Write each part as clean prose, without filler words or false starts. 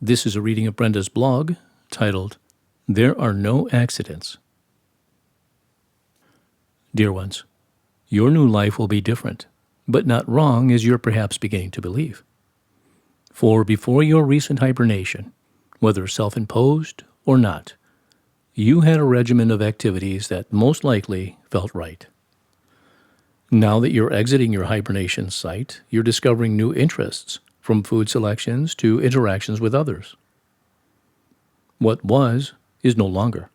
This is a reading of Brenda's blog titled, There Are No Accidents. Dear ones, your new life will be different, but not wrong as you're perhaps beginning to believe. For before your recent hibernation, whether self-imposed or not, you had a regimen of activities that most likely felt right. Now that you're exiting your hibernation site, you're discovering new interests, from food selections to interactions with others. What was is no longer.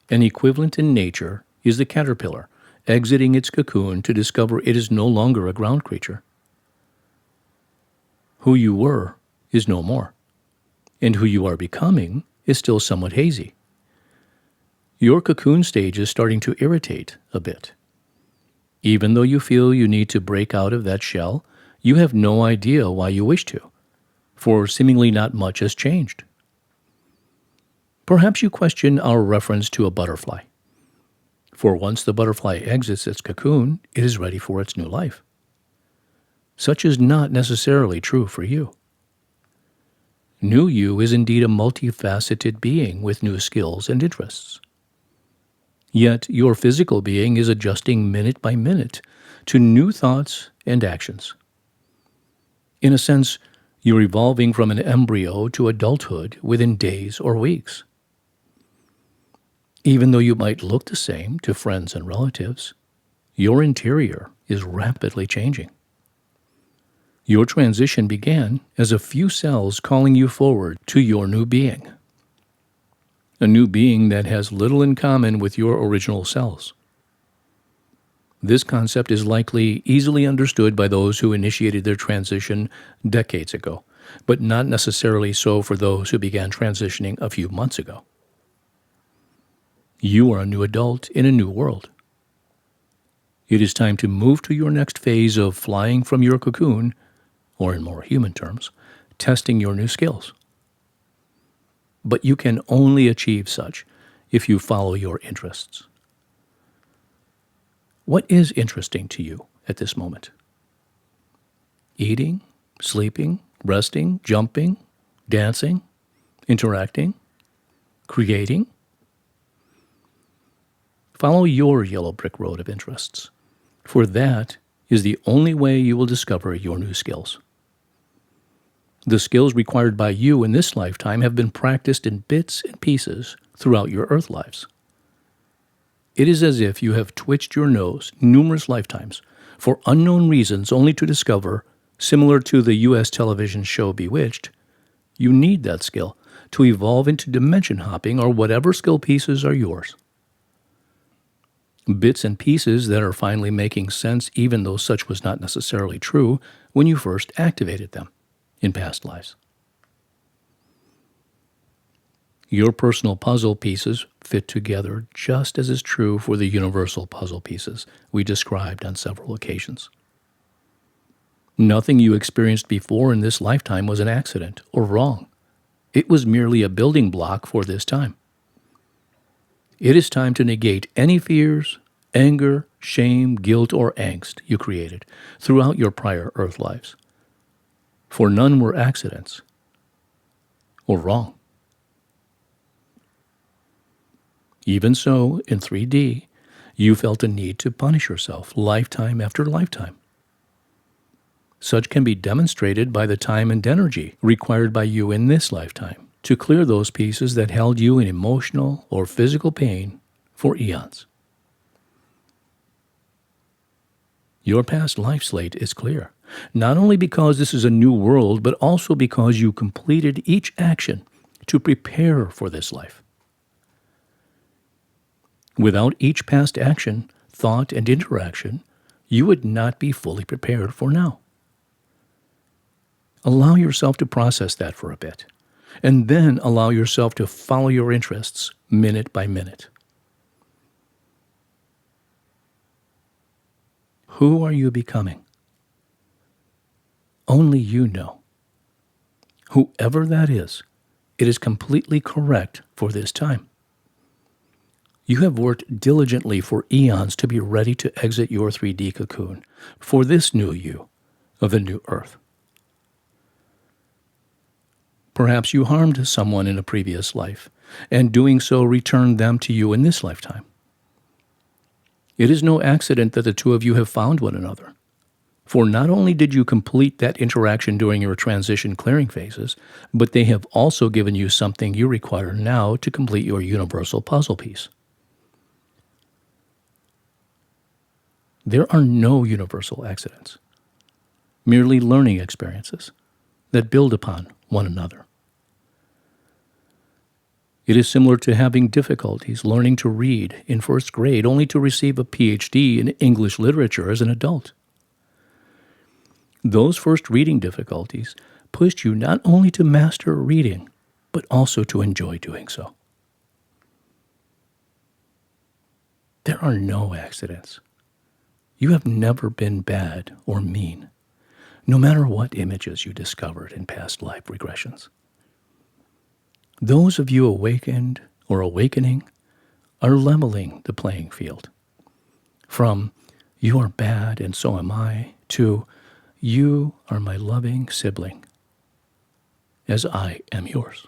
An equivalent in nature is the caterpillar exiting its cocoon to discover it is no longer a ground creature. Who you were is no more, and who you are becoming is still somewhat hazy. Your cocoon stage is starting to irritate a bit. Even though you feel you need to break out of that shell, you have no idea why you wish to, for seemingly not much has changed. Perhaps you question our reference to a butterfly, for once the butterfly exits its cocoon, it is ready for its new life. Such is not necessarily true for you. New you is indeed a multifaceted being with new skills and interests. Yet your physical being is adjusting minute by minute to new thoughts and actions. In a sense, you're evolving from an embryo to adulthood within days or weeks. Even though you might look the same to friends and relatives, your interior is rapidly changing. Your transition began as a few cells calling you forward to your new being. A new being that has little in common with your original cells. This concept is likely easily understood by those who initiated their transition decades ago, but not necessarily so for those who began transitioning a few months ago. You are a new adult in a new world. It is time to move to your next phase of flying from your cocoon, or in more human terms, testing your new skills. But you can only achieve such if you follow your interests. What is interesting to you at this moment? Eating, sleeping, resting, jumping, dancing, interacting, creating? Follow your yellow brick road of interests, for that is the only way you will discover your new skills. The skills required by you in this lifetime have been practiced in bits and pieces throughout your earth lives. It is as if you have twitched your nose numerous lifetimes for unknown reasons only to discover, similar to the U.S. television show Bewitched, you need that skill to evolve into dimension hopping or whatever skill pieces are yours. Bits and pieces that are finally making sense even though such was not necessarily true when you first activated them in past lives. Your personal puzzle pieces fit together just as is true for the universal puzzle pieces we described on several occasions. Nothing you experienced before in this lifetime was an accident or wrong. It was merely a building block for this time. It is time to negate any fears, anger, shame, guilt, or angst you created throughout your prior earth lives. For none were accidents or wrong. Even so, in 3D, you felt a need to punish yourself lifetime after lifetime. Such can be demonstrated by the time and energy required by you in this lifetime to clear those pieces that held you in emotional or physical pain for eons. Your past life slate is clear, not only because this is a new world, but also because you completed each action to prepare for this life. Without each past action, thought, and interaction, you would not be fully prepared for now. Allow yourself to process that for a bit, and then allow yourself to follow your interests minute by minute. Who are you becoming? Only you know. Whoever that is, it is completely correct for this time. You have worked diligently for eons to be ready to exit your 3D cocoon for this new you of the new earth. Perhaps you harmed someone in a previous life, and doing so returned them to you in this lifetime. It is no accident that the two of you have found one another. For not only did you complete that interaction during your transition clearing phases, but they have also given you something you require now to complete your universal puzzle piece. There are no universal accidents, merely learning experiences that build upon one another. It is similar to having difficulties learning to read in first grade only to receive a PhD in English literature as an adult. Those first reading difficulties pushed you not only to master reading, but also to enjoy doing so. There are no accidents. You have never been bad or mean, no matter what images you discovered in past life regressions. Those of you awakened or awakening are leveling the playing field. From, you are bad and so am I, to, you are my loving sibling, as I am yours.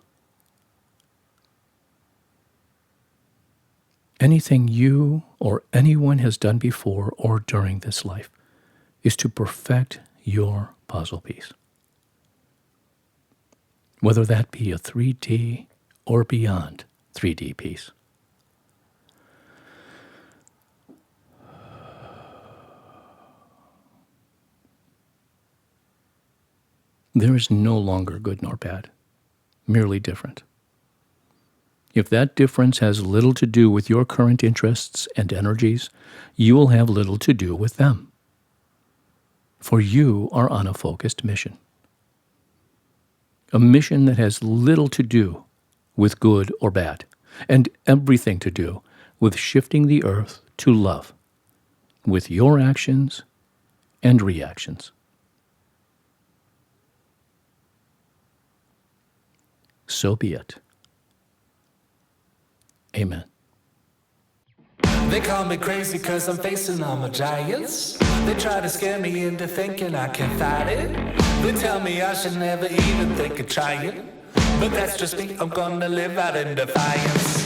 Anything you or anyone has done before or during this life is to perfect your puzzle piece. Whether that be a 3D or beyond 3D piece. There is no longer good nor bad, merely different. If that difference has little to do with your current interests and energies, you will have little to do with them. For you are on a focused mission. A mission that has little to do with good or bad, and everything to do with shifting the earth to love, with your actions and reactions. So be it. Amen. They call me crazy cause I'm facing all my giants. They try to scare me into thinking I can fight it. They tell me I should never even think of trying. But that's just me, I'm gonna live out in defiance.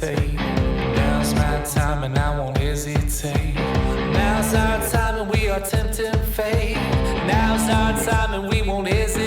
Now's my time and I won't hesitate. Now's our time and we are tempting fate. Now's our time and we won't hesitate.